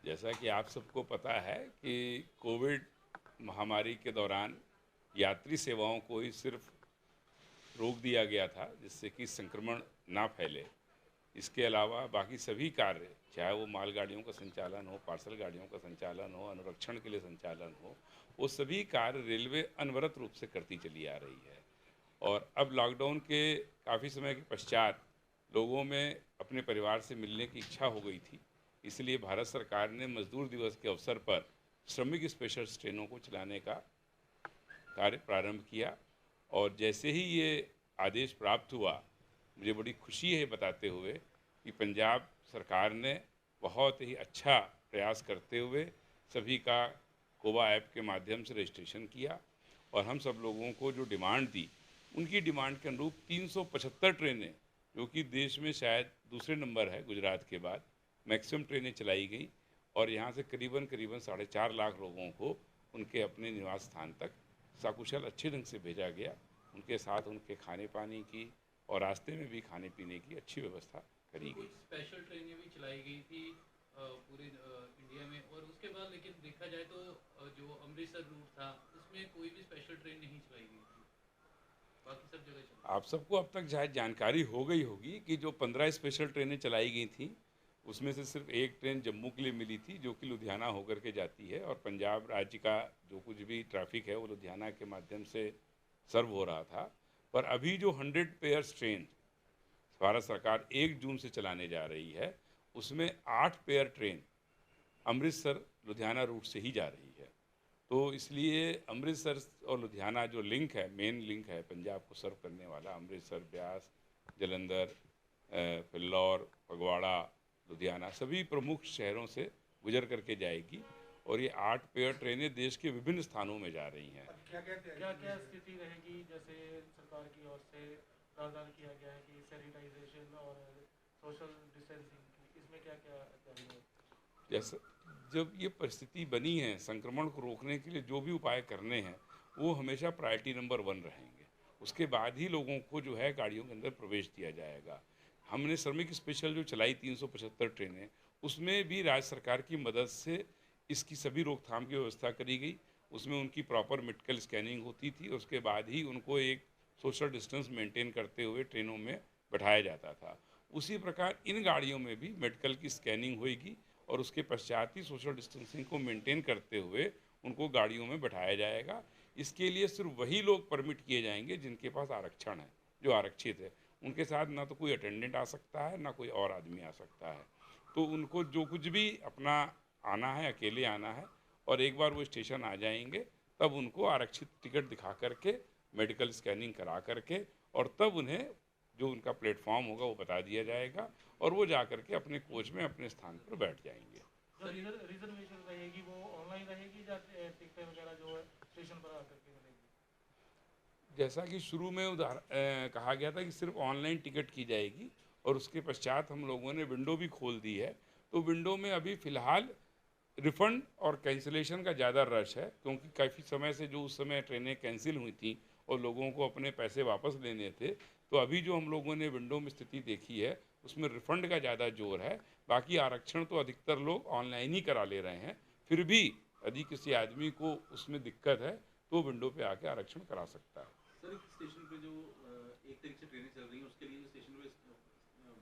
जैसा कि आप सबको पता है कि कोविड महामारी के दौरान यात्री सेवाओं को ही सिर्फ रोक दिया गया था, जिससे कि संक्रमण ना फैले। इसके अलावा बाकी सभी कार्य, चाहे वो मालगाड़ियों का संचालन हो, पार्सल गाड़ियों का संचालन हो, अनुरक्षण के लिए संचालन हो, वो सभी कार्य रेलवे अनवरत रूप से करती चली आ रही है। और अब लॉकडाउन के काफ़ी समय के पश्चात लोगों में अपने परिवार से मिलने की इच्छा हो गई थी। इसलिए भारत सरकार ने मजदूर दिवस के अवसर पर श्रमिक स्पेशल ट्रेनों को चलाने का कार्य प्रारंभ किया। और जैसे ही ये आदेश प्राप्त हुआ, मुझे बड़ी खुशी है बताते हुए कि पंजाब सरकार ने बहुत ही अच्छा प्रयास करते हुए सभी का कोवा ऐप के माध्यम से रजिस्ट्रेशन किया। और हम सब लोगों को जो डिमांड दी, उनकी डिमांड के अनुरूप 375 ट्रेनें, जो कि देश में शायद दूसरे नंबर है गुजरात के बाद, मैक्सिमम ट्रेनें चलाई गई। और यहाँ से करीबन करीबन 4.5 लाख लोगों को उनके अपने निवास स्थान तक सकुशल अच्छे ढंग से भेजा गया। उनके साथ उनके खाने पानी की और रास्ते में भी खाने पीने की अच्छी व्यवस्था करी गई। स्पेशल ट्रेनें भी चलाई गई थी पूरे इंडिया में, और उसके बाद लेकिन देखा जाए तो जो अमृतसर रूट था उसमें कोई भी स्पेशल ट्रेन नहीं चलाई गई थी, बाकी सब जगह चली। आप सबको अब तक शायद जानकारी हो गई होगी कि जो 15 स्पेशल ट्रेनें चलाई गई थी, उसमें से सिर्फ एक ट्रेन जम्मू के लिए मिली थी, जो कि लुधियाना होकर के जाती है। और पंजाब राज्य का जो कुछ भी ट्रैफिक है वो लुधियाना के माध्यम से सर्व हो रहा था। पर अभी जो 100 पेयर्स ट्रेन भारत सरकार 1 जून से चलाने जा रही है, उसमें 8 pair train Amritsar Ludhiana route से ही जा रही है। तो इसलिए अमृतसर और लुधियाना जो लिंक है, मेन लिंक है पंजाब को सर्व करने वाला, अमृतसर, ब्यास, जलंधर, फिल्लौर, फगवाड़ा, लुधियाना, सभी प्रमुख शहरों से गुजर करके जाएगी। और ये 8 पेयर ट्रेनें देश के विभिन्न स्थानों में जा रही हैं। क्या क्या स्थिति रहेगी? जैसे सरकार की ओर से प्रावधान किया गया है कि सैनिटाइजेशन और सोशल डिस्टेंसिंग की, इसमें क्या क्या जारी है? जैसे जब ये परिस्थिति बनी है, संक्रमण को रोकने के लिए जो भी उपाय करने हैं वो हमेशा प्रायोरिटी नंबर 1 रहेंगे। उसके बाद ही लोगों को जो है गाड़ियों के अंदर प्रवेश दिया जाएगा। हमने श्रमिक स्पेशल जो चलाई 375 ट्रेनें, उसमें भी राज्य सरकार की मदद से इसकी सभी रोकथाम की व्यवस्था करी गई। उसमें उनकी प्रॉपर मेडिकल स्कैनिंग होती थी, उसके बाद ही उनको एक सोशल डिस्टेंस मेंटेन करते हुए ट्रेनों में बैठाया जाता था। उसी प्रकार इन गाड़ियों में भी मेडिकल की स्कैनिंग होगी और उसके पश्चात ही सोशल डिस्टेंसिंग को मेंटेन करते हुए उनको गाड़ियों में बैठाया जाएगा। इसके लिए सिर्फ वही लोग परमिट किए जाएंगे जिनके पास आरक्षण है, जो आरक्षित है। उनके साथ ना तो कोई अटेंडेंट आ सकता है, ना कोई और आदमी आ सकता है। तो उनको जो कुछ भी अपना आना है, अकेले आना है। और एक बार वो स्टेशन आ जाएंगे, तब उनको आरक्षित टिकट दिखा करके, मेडिकल स्कैनिंग करा करके, और तब उन्हें जो उनका प्लेटफॉर्म होगा वो बता दिया जाएगा और वो जा करके अपने कोच में अपने स्थान पर बैठ जाएंगे। जो रिजर्वेशन रहेगी वो ऑनलाइन रहेगी या टिकटें वगैरह जो है स्टेशन पर आकर के मिलेगी? जैसा कि शुरू में कहा गया था कि सिर्फ ऑनलाइन टिकट की जाएगी, और उसके पश्चात हम लोगों ने विंडो भी खोल दी है। तो विंडो में अभी फ़िलहाल रिफ़ंड और कैंसिलेशन का ज़्यादा रश है, क्योंकि काफ़ी समय से जो उस समय ट्रेनें कैंसिल हुई थी और लोगों को अपने पैसे वापस लेने थे, तो अभी जो हम लोगों ने विंडो में स्थिति देखी है उसमें रिफ़ंड का ज़्यादा जोर है। बाकी आरक्षण तो अधिकतर लोग ऑनलाइन ही करा ले रहे हैं। फिर भी यदि किसी आदमी को उसमें दिक्कत है तो विंडो पे आके आरक्षण करा सकता है। सर, एक स्टेशन पे जो एक तरीके से ट्रेनें चल रही हैं, उसके लिए जो स्टेशन पे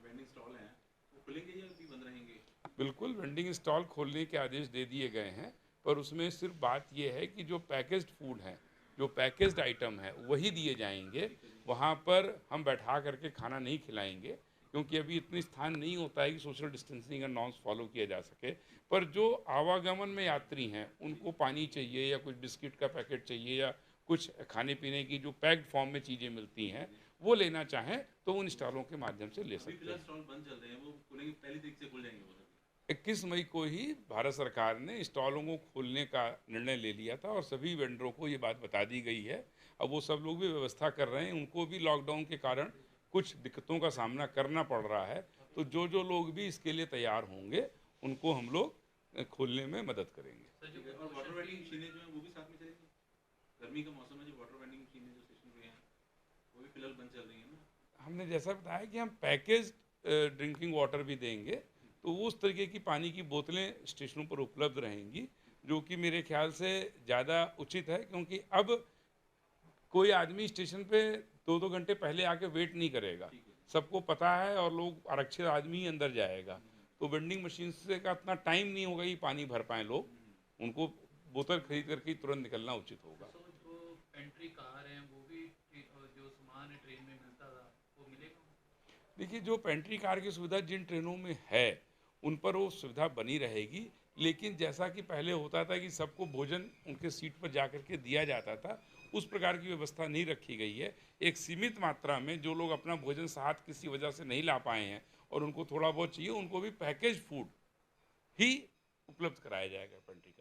वेंडिंग स्टॉल हैं, वो खुलेंगे या अभी बंद रहेंगे? बिल्कुल, वेंडिंग स्टॉल खोलने के आदेश दे दिए गए हैं, पर उसमें सिर्फ बात यह है कि जो पैकेज्ड फूड हैं, जो पैकेज्ड आइटम है, वही दिए जाएंगे। वहाँ पर हम बैठा करके खाना नहीं खिलाएंगे, क्योंकि अभी इतनी स्थान नहीं होता है कि सोशल डिस्टेंसिंग का नॉर्म्स फॉलो किया जा सके। पर जो आवागमन में यात्री हैं, उनको पानी चाहिए या कुछ बिस्किट का पैकेट चाहिए या कुछ खाने पीने की जो पैक्ड फॉर्म में चीज़ें मिलती हैं, वो लेना चाहें तो उन स्टॉलों के माध्यम से ले अभी सकते फिलहाल हैं। स्टॉल बंद चल रहे हैं, वो खुलेंगे पहली तारीख से खुल जाएंगे वो सर? 21 मई को ही भारत सरकार ने स्टॉलों को खोलने का निर्णय ले लिया था और सभी वेंडरों को ये बात बता दी गई है। अब वो सब लोग भी व्यवस्था कर रहे हैं, उनको भी लॉकडाउन के कारण कुछ दिक्कतों का सामना करना पड़ रहा है। तो जो जो लोग भी इसके लिए तैयार होंगे उनको हम लोग खोलने में मदद करेंगे। ठीक है। और वाटर वेंडिंग मशीनें जो हैं वो भी साथ में चलेंगी? गर्मी का मौसम है, जो वाटर वेंडिंग मशीनें जो स्टेशन पे हैं वो भी फिलहाल बंद चल रही हैं ना? हमने जैसा बताया कि हम पैकेज ड्रिंकिंग वाटर भी देंगे, तो उस तरीके की पानी की बोतलें स्टेशनों पर उपलब्ध रहेंगी, जो कि मेरे ख्याल से ज़्यादा उचित है, क्योंकि अब कोई आदमी स्टेशन पे 2-2 घंटे पहले आके वेट नहीं करेगा। सबको पता है और लोग आरक्षित आदमी ही अंदर जाएगा। तो वेंडिंग मशीन से का इतना टाइम नहीं होगा कि पानी भर पाएँ लोग। उनको बोतल खरीद करके ही तुरंत निकलना उचित होगा। तो जो पेंट्री कार हैं वो भी जो सामान है ट्रेन में मिलता था वो मिलेगा? देखिए, जो पेंट्री कार की सुविधा जिन ट्रेनों में है, उन पर वो सुविधा बनी रहेगी, लेकिन जैसा कि पहले होता था कि सबको भोजन उनके सीट पर जा कर के दिया जाता था, उस प्रकार की व्यवस्था नहीं रखी गई है। एक सीमित मात्रा में जो लोग अपना भोजन साथ किसी वजह से नहीं ला पाए हैं और उनको थोड़ा बहुत चाहिए, उनको भी पैकेज फूड ही उपलब्ध कराया जाएगा पेंट्री